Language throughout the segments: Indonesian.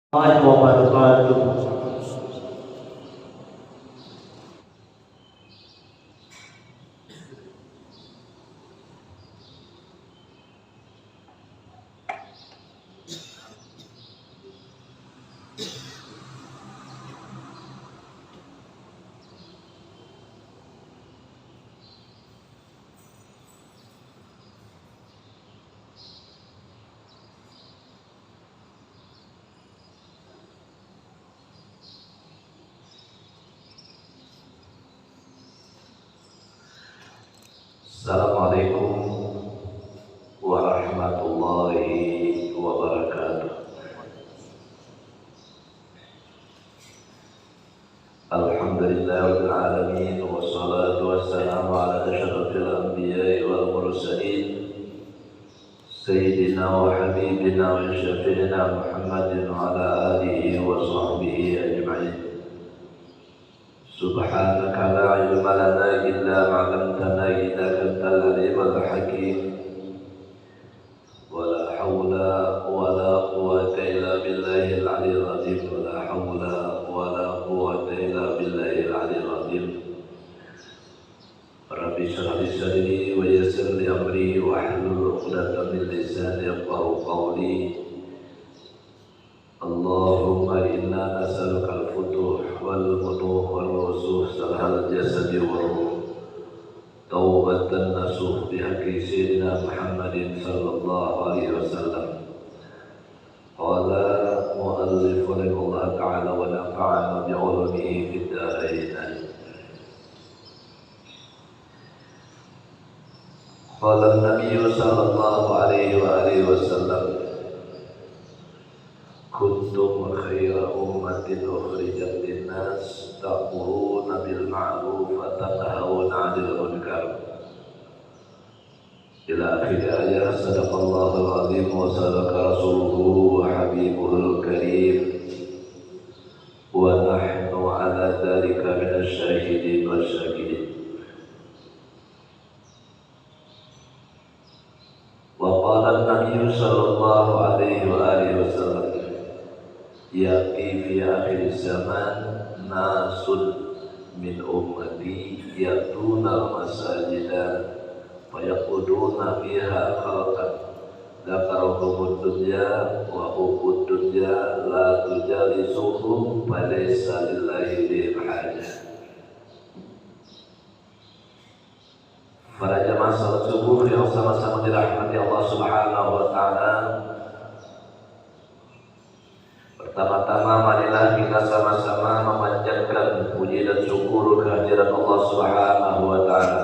wabarakatuh. Assalamualaikum warahmatullahi wabarakatuh. Alhamdulillahirabbil alamin wassalatu wassalamu ala asyrafil anbiya'i wal mursalin sayyidina wa habibina wa syafi'ina Muhammadin wa ala alihi wa sahbihi ajma'in. Subhanaka la ilma lana illa ma 'allamtana innaka antal alimul hakim. Wala haula wala quwwata illa billahil aliyyil azim. Wala haula wala quwwata illa billahil aliyyil azim. Rabbi shrah li sadri wa yassir li amri wahlul 'uqdatam min lisani yafqahu qawli. Allahumma inna nas'aluka al-futuh wal mutuh wal rusuh salahal jasadi wal ruh taubatan nasuh bihaqi sayyidina Muhammadin sallallahu alaihi wasallam. Qala mu'allif rahimahullah ta'ala wa nafa'ana bi'ulumihi fid dharain. Qala an-nabiy sallallahu alaihi wa alihi wasallam, kuntum khaira ummatin ukhrijat linnas ta'muruna bil ma'ruf wa tanhauna 'anil munkar. Ila akhir ayat. Sadaqallahul azim wa sadaqa rasuluhu wa habibuhul karim wa nahnu 'ala dzalika minasy syahidin wasyakidin. Wa qala an-nabiy sallallahu alaihi wa alihi wasallam, ya'ti fi akhir zaman nasun min ummati ya'tuna masajida fayaquduna fiha khalqan dzakarahumud dunya wa hubud dunya la tujalisuhum falaysa lillahi bihim hajah. Para jamaah salat subuh yang sama-sama dirahmati Allah Subhanahu wa taala, pertama-tama marilah kita sama-sama memanjatkan puji dan syukur kehadirat Allah Subhanahu wa taala.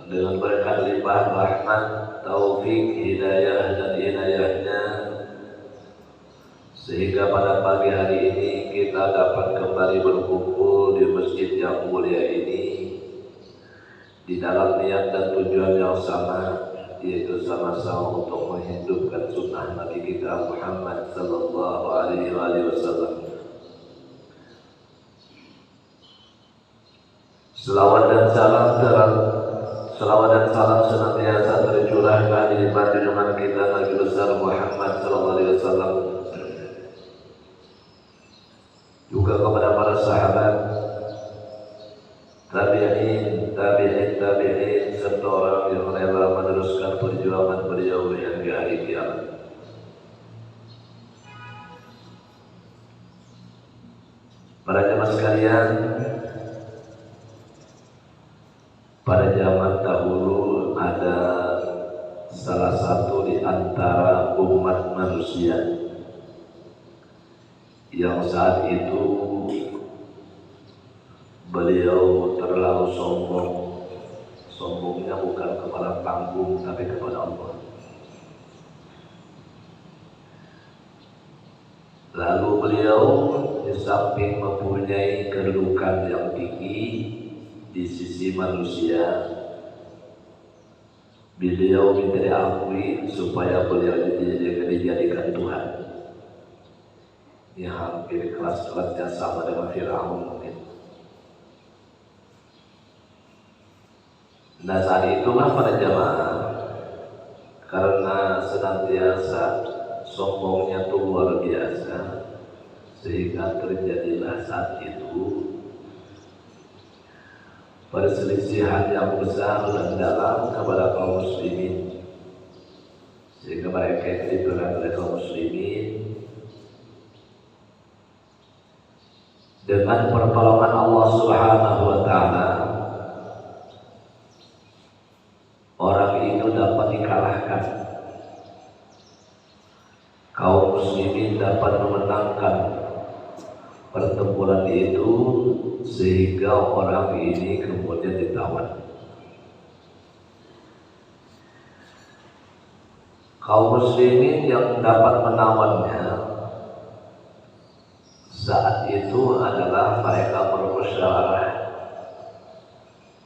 Dengan berkat limpah rahmat, taufik, hidayah dan inayahnya, sehingga pada pagi hari ini kita dapat kembali berkumpul di masjid yang mulia ini di dalam niat dan tujuan yang sama, yaitu sama-sama untuk menghidupkan sunnah Nabi kita Muhammad sallallahu alaihi wasallam. Selawat dan salam senantiasa tercurahkan di junjungan kita Nabi besar Muhammad sallallahu alaihi wasallam, juga kepada para sahabat, tabi'in serta orang yang rela meneruskan perjuangan beliau hingga hari kiamat. Para jemaah sekalian, pada zaman dahulu ada salah satu di antara umat manusia yang saat itu beliau terlalu sombong. Sombongnya bukan kepada panggung tapi kepada Allah. Lalu beliau di samping mempunyai kedudukan yang tinggi di sisi manusia, beliau minta diakui supaya beliau dijadikan Tuhan. Ini hampir kelas-kelasnya sama dengan Fir'aun mungkin. Nah saat itulah para jamaah, karena senantiasa sombongnya itu luar biasa, sehingga terjadilah saat itu perselisihan yang besar dan dalam kepada kaum muslimin, sehingga mereka itu diperangi oleh kaum muslimin dengan pertolongan Allah Subhanahu wa Ta'ala. Orang itu dapat dikalahkan, kaum muslimin dapat memenangkan pertempuran itu, sehingga orang ini kemudian ditawan. Kaum muslimin yang dapat menawannya saat itu adalah mereka bermusyawarah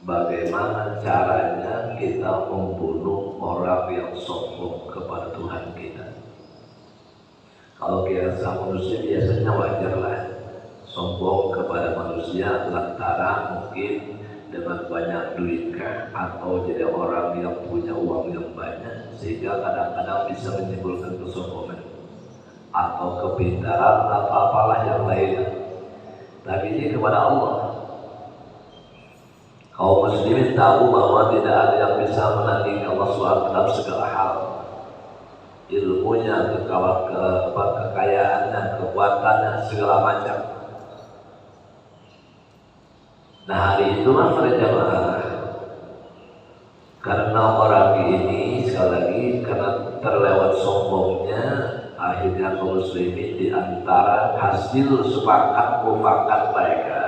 bagaimana caranya kita membunuh orang yang sombong kepada Tuhan kita. Kalau kita manusia biasanya wajarlah sombong kepada manusia lantaran mungkin dengan banyak duitkah atau jadi orang yang punya uang yang banyak, sehingga kadang-kadang bisa menimbulkan kesombongan atau kepintaran atau apalah yang lain. Tapi ini kepada Allah. Kaum muslimin tahu bahwa tidak ada yang bisa menandingi Allah SWT dalam segala hal. Ilmunya, kekayaannya, kekuatannya, segala macam. Nah, hari itulah para jamaah, karena orang ini sekali lagi karena terlewat sombongnya, akhirnya kaum muslimin di antara hasil sepakat mufakat mereka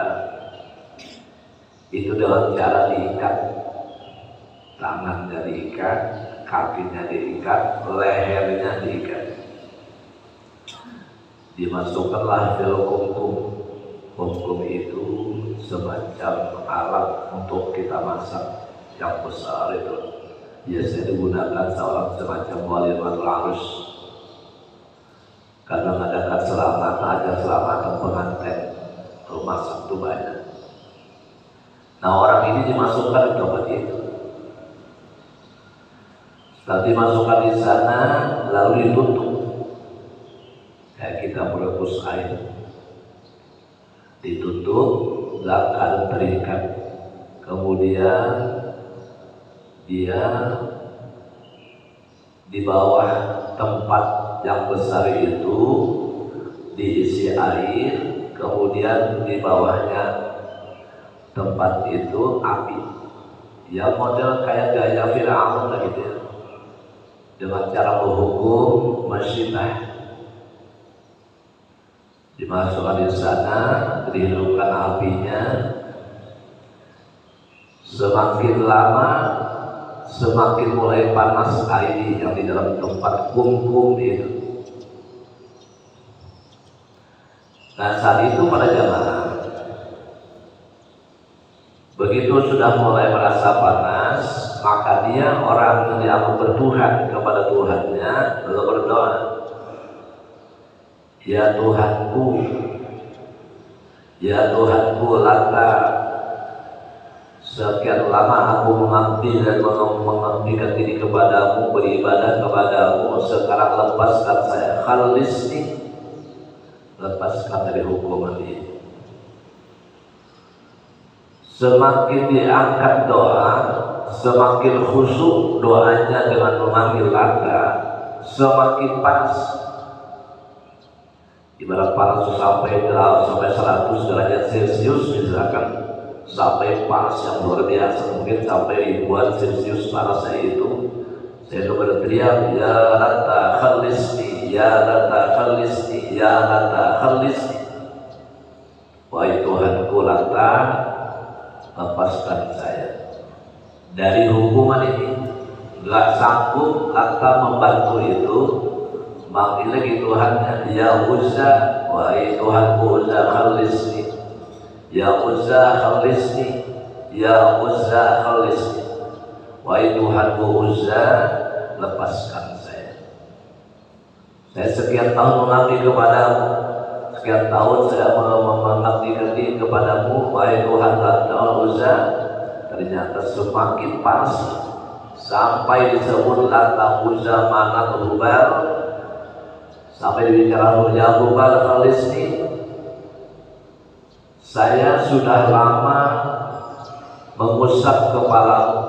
itu dengan cara diikat, tangannya diikat, kakinya diikat, lehernya diikat, dimasukkanlah fil kumkum. Kumkum itu semacam alat untuk kita masak yang besar itu, biasanya digunakan seorang semacam walimatul arus karena mengadakan selamatan pengantin rumah itu banyak. Nah, orang ini dimasukkan di tempat itu. Setelah dimasukkan di sana, lalu ditutup kayak kita merebus air, ditutup dalam keadaan terikat. Kemudian dia di bawah tempat yang besar itu diisi air, kemudian di bawahnya tempat itu api, ya model kayak gaya Fir'aun lah gitu ya, dengan cara menghukum masyibah. Dimasukkan di sana, dihidupkan apinya. Semakin lama, semakin mulai panas air yang di dalam tempat kumkum itu. Nah, saat itu pada jamaah, begitu sudah mulai merasa panas, maka dia orang yang bertuhan kepada Tuhannya lalu berdoa, ya Tuhanku, ya Tuhanku Lata, sekian lama aku mengabdi dan mengabdikan diri kepadamu, beribadah kepadamu, sekarang lepaskan saya, khalisni, lepaskan dari hukuman ini. Semakin diangkat doa, semakin khusyuk doanya dengan memanggil Lata, semakin panas. Ibarat panas sampai 100 derajat Celcius misalkan, sampai panas yang luar biasa, mungkin sampai ribuan Celcius panasnya itu. Saya berteriak, ya Lata khalisni, ya Lata khalisni, ya Lata khalisni. Wahai Tuhanku Lata, lepaskan saya dari hukuman ini. Gak sanggup Lata membantu itu, manggil lagi Tuhannya, ya Uzza, wahai Tuhanku Uzza khalisni, ya Uzza khalisni, ya Uzza khalisni, wahai Tuhanku Uzza, lepaskan saya. Saya sekian tahun mengabdi kepadamu, sekian tahun saya mengabdikan diri kepadamu, wahai Tuhan Uzza. Ternyata semakin panas sampai disebut Lata, Uzza, Manat, Hubal. Sampai dibicara ya Hubal Khalisni, saya sudah lama mengusap kepalamu.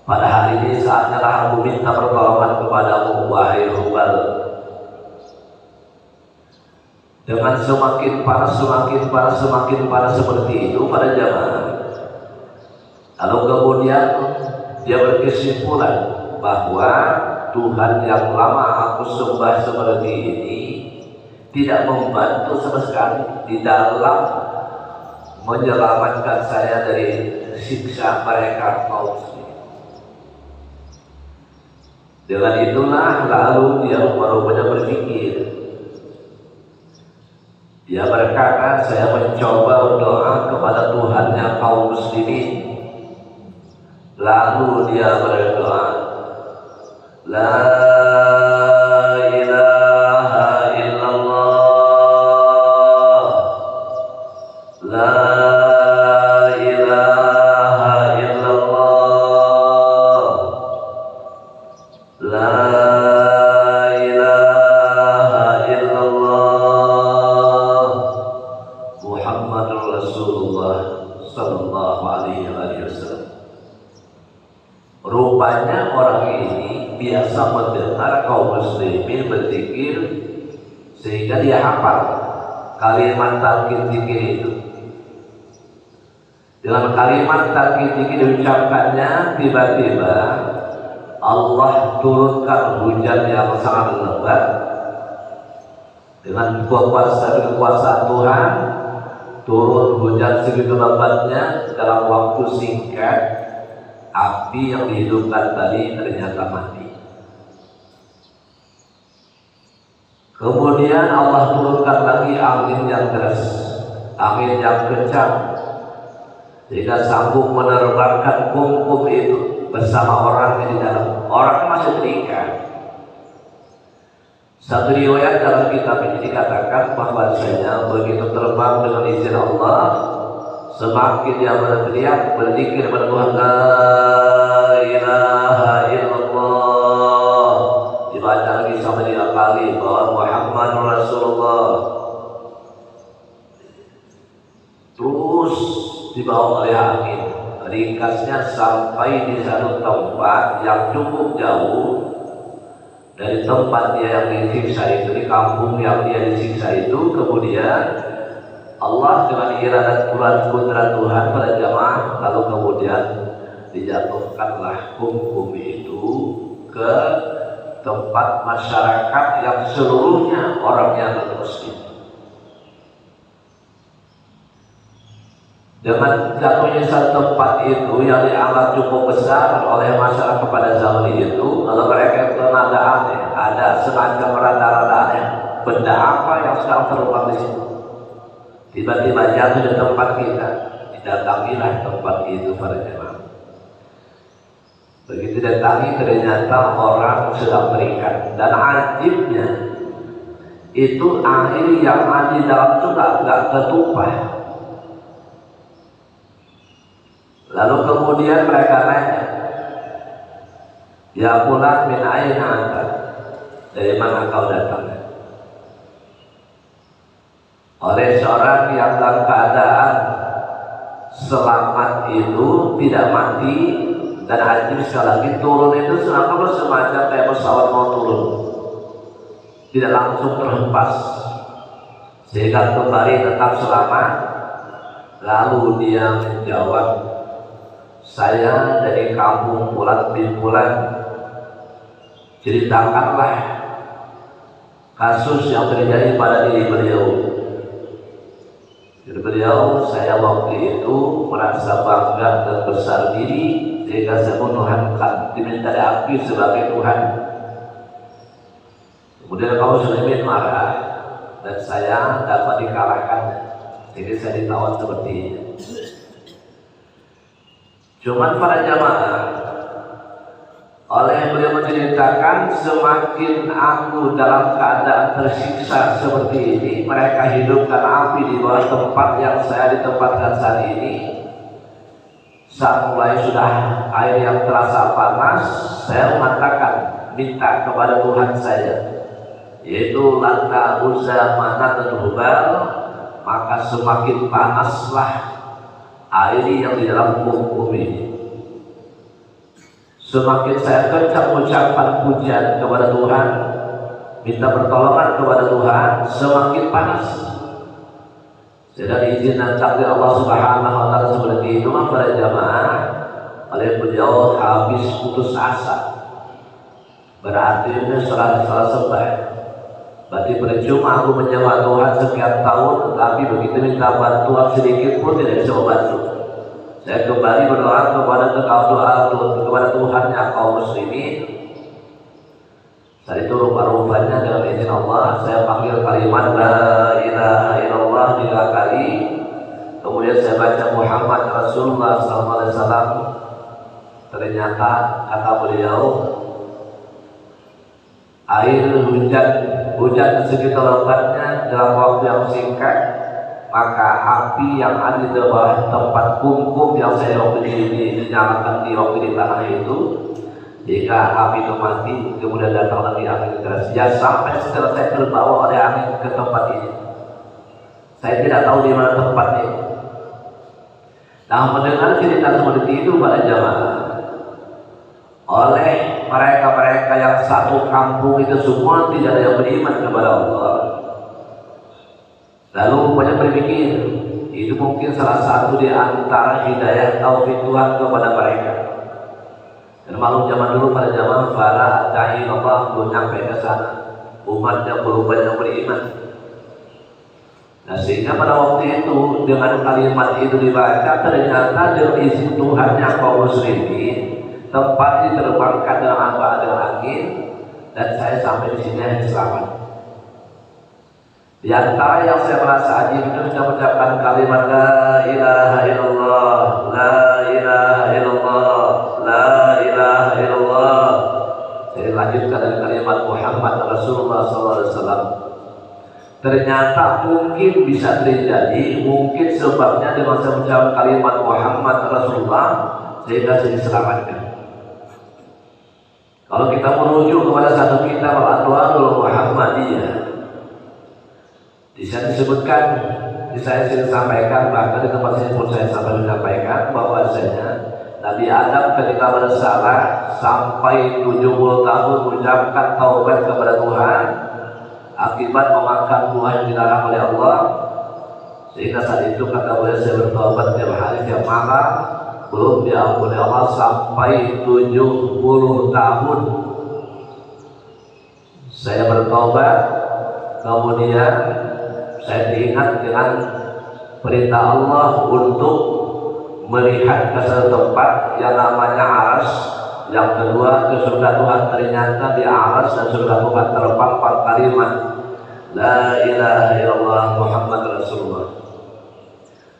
Pada hari ini saatnya lah aku minta pertolongan kepadamu, wahai Hubal. Dengan semakin panas seperti itu pada jamaah. Lalu kemudian dia berkesimpulan bahwa Tuhan yang lama aku sembah seperti ini tidak membantu sama sekali di dalam menyelamatkan saya dari siksa mereka kaum muslimin. Dengan itulah lalu dia rupanya berpikir. Dia berkata, saya mencoba berdoa kepada Tuhannya kaum muslimin. Lalu dia berdoa, La ilaha illallah, La ilaha illallah, La ilaha illallah, Muhammadur Rasulullah sallallahu alaihi wasallam. Rupanya orang ini biasa mendengar kaum muslimin berzikir sehingga dia hafal kalimat talqin zikir itu. Dengan kalimat talqin zikir diucapkannya, tiba-tiba Allah turunkan hujan yang sangat lebat dengan kekuasaan Tuhan. Turun hujan segitu lebatnya dalam waktu singkat. Api yang dihidupkan tadi ternyata mati. Kemudian Allah turunkan lagi angin yang deras, angin yang kencang, sehingga sanggup menerbangkan kum-kum itu bersama orang di dalam. Orang masih terikat. Satu riwayat dalam kitab ini dikatakan bahwasanya begitu terbang dengan izin Allah, semakin dia berteriak, berzikir kepada Tuhan, La ilaha illallah, dibaca lagi sampai 3 kali bahwa Muhammad Rasulullah, terus dibawa oleh angin. Ringkasnya sampai di satu tempat yang cukup jauh dari tempat dia yang disiksa itu, di kampung yang dia disiksa itu. Kemudian Allah dengan iradat kudrat Tuhan pada jamaah, lalu kemudian dijatuhkanlah kum-kum itu ke tempat masyarakat yang seluruhnya orang yang non-muslim. Dengan jatuhnya satu tempat itu yang dianggap cukup besar oleh masyarakat pada zaman itu, lalu mereka ada aneh, ada semacam rada-rada aneh, benda apa yang sedang terbang di situ. Tiba-tiba jatuh di tempat kita, didatangilah tempat itu para jemaah. Begitu datangi ternyata orang sedang terikat, dan ajibnya itu air yang ada di dalam itu nggak ketumpah. Lalu kemudian mereka nanya, Ya fulan min aina anta, dari mana kau datang? Oleh seorang yang dalam keadaan selamat itu tidak mati, dan ajib sekali lagi turun itu semacam kayak pesawat mau turun, tidak langsung terhempas sehingga kembali tetap selamat. Lalu dia menjawab, saya dari kampung Fulan bin Fulan. Ceritakanlah kasus yang terjadi pada diri beliau. Beliau, saya waktu itu merasa bangga dan besar diri sehingga saya menuhankan, diminta diakui sebagai Tuhan. Kemudian kaum muslimin marah dan saya dapat dikalahkan, jadi saya ditawan seperti ini. Cuman para jamaah, oleh beliau menceritakan, semakin aku dalam keadaan tersiksa seperti ini, mereka hidupkan api di bawah tempat yang saya ditempatkan saat ini. Saat mulai sudah air yang terasa panas, saya mengatakan, minta kepada Tuhan saya yaitu Lata, Uzza, Manat dan Hubal, maka semakin panaslah air yang di dalam kum ini. Semakin saya kencang ucapan pujian kepada Tuhan, minta pertolongan kepada Tuhan, semakin panas. Sedang izin dan takdir Allah Subhanahu wa taala seperti itu, para jamaah, oleh beliau habis putus asa. Berarti ini salah sebab. Berarti percuma aku menyewa Tuhan sekian tahun, tetapi begitu minta bantuan sedikit pun tidak bisa membantu. Saya kembali berdoa kepada Tuhannya kaum muslimin. Saat itu rupa-rupanya dengan izin Allah saya panggil kalimat La ilaha illallah 3 kali. Kemudian saya baca Muhammad Rasulullah SAW. Ternyata kata beliau, air hujan segitu lebatnya dalam waktu yang singkat, maka api yang ada di bawah tempat kum yang saya waktu dinyalakan di waktu di tanah itu, jika api itu mati, kemudian datang lagi angin keras, ya sampai selesai terbawa oleh angin ke tempat ini. Saya tidak tahu di mana tempatnya. Nah, mendengar cerita seperti itu pada jamaah, oleh mereka-mereka yang satu kampung itu semua tidak ada yang beriman kepada Allah. Lalu banyak berpikir, itu mungkin salah satu di antara hidayah taufik Tuhan kepada mereka. Dan maklum zaman dulu pada zaman para dai Allah belum sampai ke sana, umatnya belum banyak beriman. Nah, sehingga pada waktu itu dengan kalimat itu dibaca, ternyata dengan izin Tuhannya kaum muslimin, tempat diterbangkan dengan angin, dan saya sampai di sini hanya selamat. Di antara yang saya merasa ajib itu sudah mengucapkan kalimat La ilaha illallah, La ilaha illallah, La ilaha illallah. Saya lanjutkan dengan kalimat Muhammad Rasulullah SAW. Ternyata mungkin bisa terjadi, mungkin sebabnya dengan saya mengucapkan kalimat Muhammad Rasulullah sehingga saya diselamatkan. Kalau kita merujuk kepada satu kitab Al-Adwarul Muhammadiyah, di sana disebutkan, saya sering sampaikan, bahkan di tempat sini pun saya sampai menyampaikan bahwasanya Nabi Adam ketika bersalah sampai 70 tahun mengucapkan taubat kepada Tuhan akibat memakan buah yang dilarang oleh Allah, sehingga saat itu kata beliau saya bertaubat tiap hari tiap malam, belum diampuni Allah sampai 70 tahun. Saya bertaubat, kemudian saya diingat dengan perintah Allah untuk melihat ke satu tempat yang namanya Aras. Yang kedua, ke surga Tuhan. Ternyata di Aras dan surga Tuhan terpampang kalimat La ilaha illallah Muhammad Rasulullah.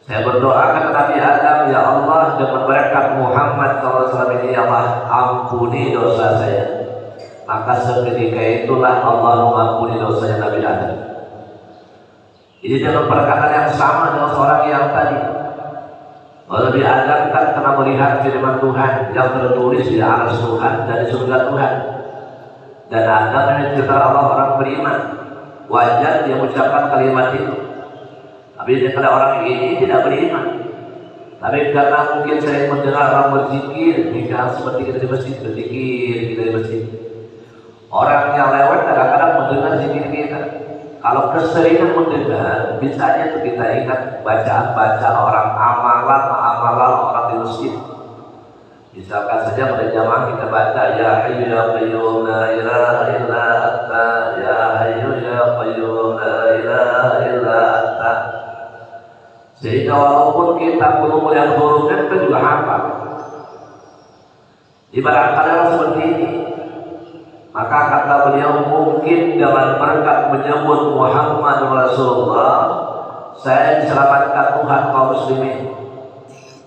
Saya berdoa kepada Nabi Adam, ya Allah, dengan berkat Muhammad SAW ini, ya Allah, ampuni dosa saya. Maka seketika itulah Allah mengampuni dosanya Nabi Adam. Ini dengan perkataan yang sama dengan seorang yang tadi. Nabi Adam kan karena melihat firman Tuhan yang tertulis di aras Tuhan dan di surga Tuhan. Dan Adam ini cerita Allah orang beriman, wajar dia mengucapkan kalimat itu. Tapi pada orang ini tidak beriman. Tapi karena mungkin saya mendengar orang berzikir, jika seperti kita di masjid, berzikir kita di masjid. Orang yang lewat kadang-kadang mendengar zikir kita. Kalau keseringan mendengar, bisanya itu kita ingat bacaan-bacaan orang, amalan orang di masjid. Misalkan saja pada jamaah kita baca Ya Hayyu Ya Qayyum La ilaha illa anta, Ya Hayyu Ya Qayyum La ilaha illa anta. Sehingga walaupun kita belum melihat hurufnya, kita juga hafal. Ibarat kadang seperti ini. Maka kata beliau, mungkin dengan berkat menyebut Muhammad Rasulullah, saya diselamatkan Tuhan kaum muslimin.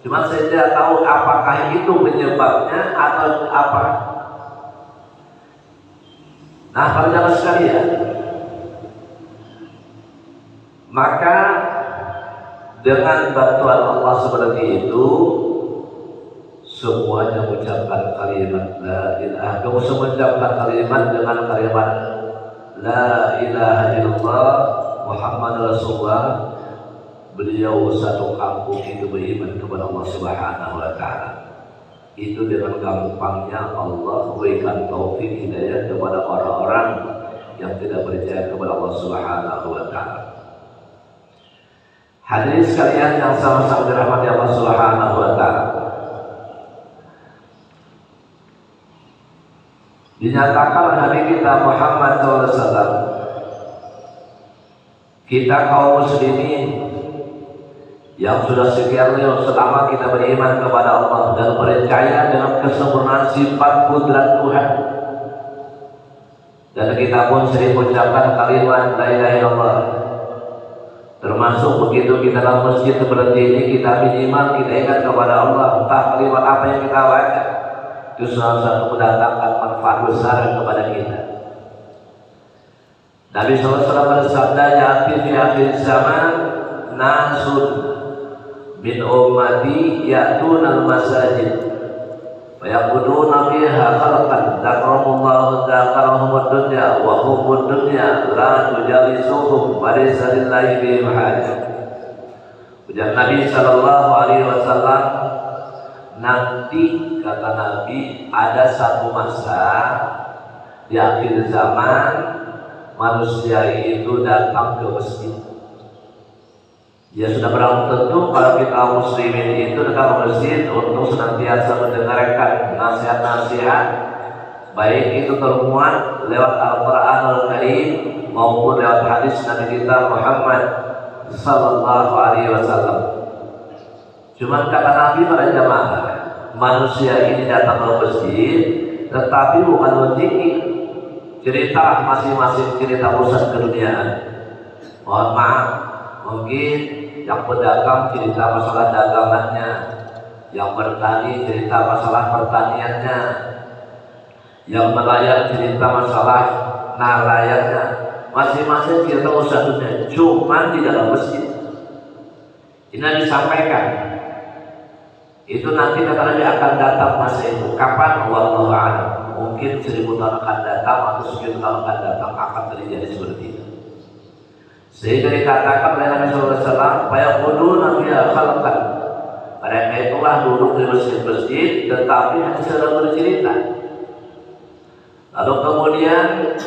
Cuma saya tidak tahu apakah itu penyebabnya atau apa. Nah, para jamaah sekalian, maka dengan bantuan Allah seperti itu, semuanya mengucapkan kalimat La ilaha. Kamu semua mengucapkan kalimat dengan kalimat la ilaha illallah Muhammad Rasulullah, beliau satu kampung itu beriman kepada Allah Subhanahu wa taala. Itu dengan gampangnya Allah berikan taufik hidayah kepada orang-orang yang tidak percaya kepada Allah Subhanahu wa taala. Hadirin sekalian yang sama-sama dirahmati Allah Subhanahu wa taala. Dinyatakan Nabi kita Muhammad SAW, kita kaum muslimin yang sudah sekian selama kita beriman kepada Allah dan percaya dengan kesempurnaan sifat kudrat Tuhan, dan kita pun sering mengucapkan kalimat la ilaha illallah. Termasuk begitu kita dalam masjid seperti ini, kita minimal kita ingat kepada Allah, entah kalimat apa yang kita baca, itu salah satu mendatangkan manfaat besar kepada kita. Nabi SAW bersabda, ya'ti fi akhir zaman nasun min ummati ya'tuna al-masajid wa yaquduna fiha khalqan dzakarahumullahu dzakarahumud dunya wa humud dunya la tujalisuhum wa laysa lillahi bihim hajah. Ujar Nabi SAW, nanti kata Nabi ada satu masa di akhir zaman manusia itu datang ke masjid. Ya sudah berang tentu kalau kita muslimin itu datang ke masjid untuk senantiasa mendengarkan nasihat-nasihat, baik itu termuat lewat Al-Quranul Karim maupun lewat hadis Nabi kita Muhammad sallallahu alaihi wasallam. Cuman kata Nabi pada jamaah, manusia ini datang ke masjid tetapi bukan berzikir, cerita masing-masing cerita urusan keduniaan. Mohon maaf, mungkin yang pedagang cerita masalah dagangannya, yang bertani cerita masalah pertaniannya, yang nelayan cerita masalah nelayannya, masing-masing cerita urusan dunia, cuman di dalam masjid. Ini disampaikan. Itu nanti kata Nabi akan datang masa itu. Kapan? Wallahu a'lam. Mungkin 1000 tahun akan datang atau 1000 tahun akan datang akan terjadi seperti itu. Sehingga dikatakan oleh Nabi SAW, fayaquduna fiha khalqan. Mereka itulah duduk di masjid-masjid tetapi hanya sedang bercerita. Lalu kemudian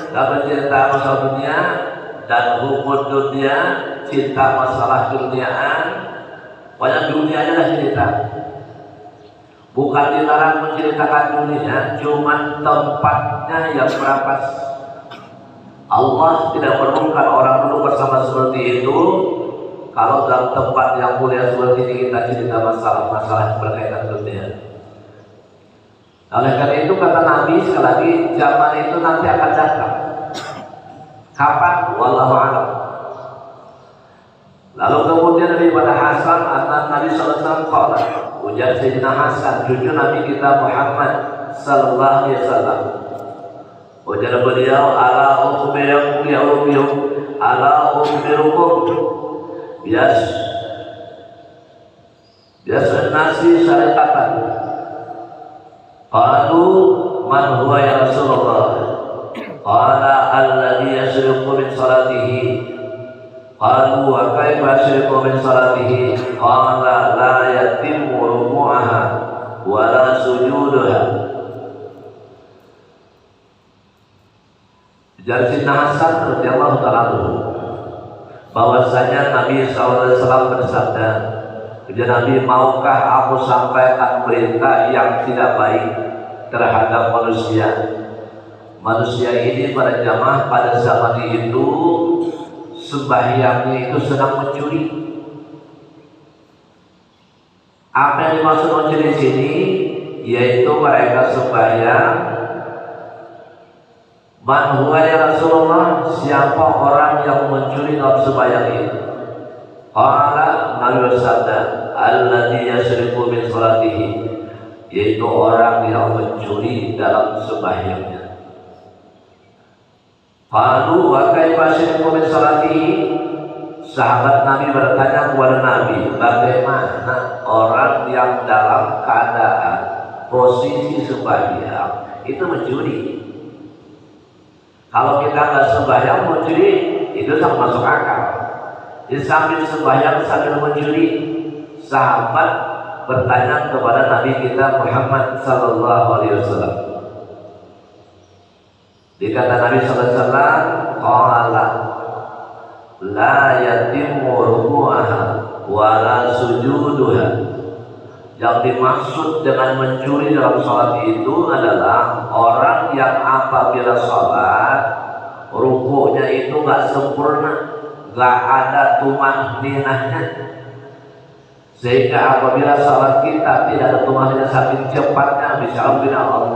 dapat cerita masalah dunia dan hukum dunia, cinta masalah keduniaan. Banyak dunianya lah cerita. Bukan dilarang menceritakan dunia, cuma tempatnya yang merapas. Allah tidak perlukan orang dulu bersama seperti itu. Kalau dalam tempat yang mulia seperti ini kita cerita masalah-masalah berkaitan dunia. Oleh karena itu kata Nabi sekali lagi, zaman itu nanti akan datang. Kapan? Wallahu a'lam. Lalu kemudian daripada Hasan anak Nabi SAW qala, ujar Sayyidina Hasan cucu Nabi kita Muhammad sallallahu alaihi wasallam, ujar beliau, ala ukhbirukum ya ukhbirukum ala ukhbirukum bias nasi syariatan. Qalu man huwa ya Rasulullah? Qala alladhi yasriqu min salatihi. Qalu wa kaifa yasriqu min salatihi? Qala la yatimmu rumu'aha wa la sujuduha. Dari Sayyidina Hasan radhiyallahu ta'ala bahwasanya Nabi SAW bersabda, Nabi, maukah aku sampaikan berita yang tidak baik terhadap manusia? Manusia ini pada jamaah pada zaman itu sembahyangnya itu sedang mencuri. Apa yang dimaksud mencuri di sini? Yaitu mereka sembahyang. Man huwa ya Rasulullah? Siapa orang yang mencuri dalam sembahyang itu? Qala, Nabi bersabda, alladzi yasriqu min salatihi, yaitu orang yang mencuri dalam sembahyangnya. Qalu wa kaifa yasriqu min salatihi? Sahabat Nabi bertanya kepada Nabi, bagaimana orang yang dalam keadaan posisi sembahyang itu mencuri? Kalau kita nggak sembahyang mencuri, itu sama masuk akal. Di samping sembahyang sambil mencuri, sahabat bertanya kepada Nabi kita Muhammad Sallallahu Alaihi Wasallam. Dikata Nabi Sallallahu Alaihi Wasallam, "Qala la yatimmu ruku'aha wa la sujuduha." Yang dimaksud dengan mencuri dalam sholat itu adalah orang yang apabila sholat rukuknya itu nggak sempurna, nggak ada tumaninahnya, sehingga apabila sholat kita tidak ada tumaninah saking cepatnya, bisa Allah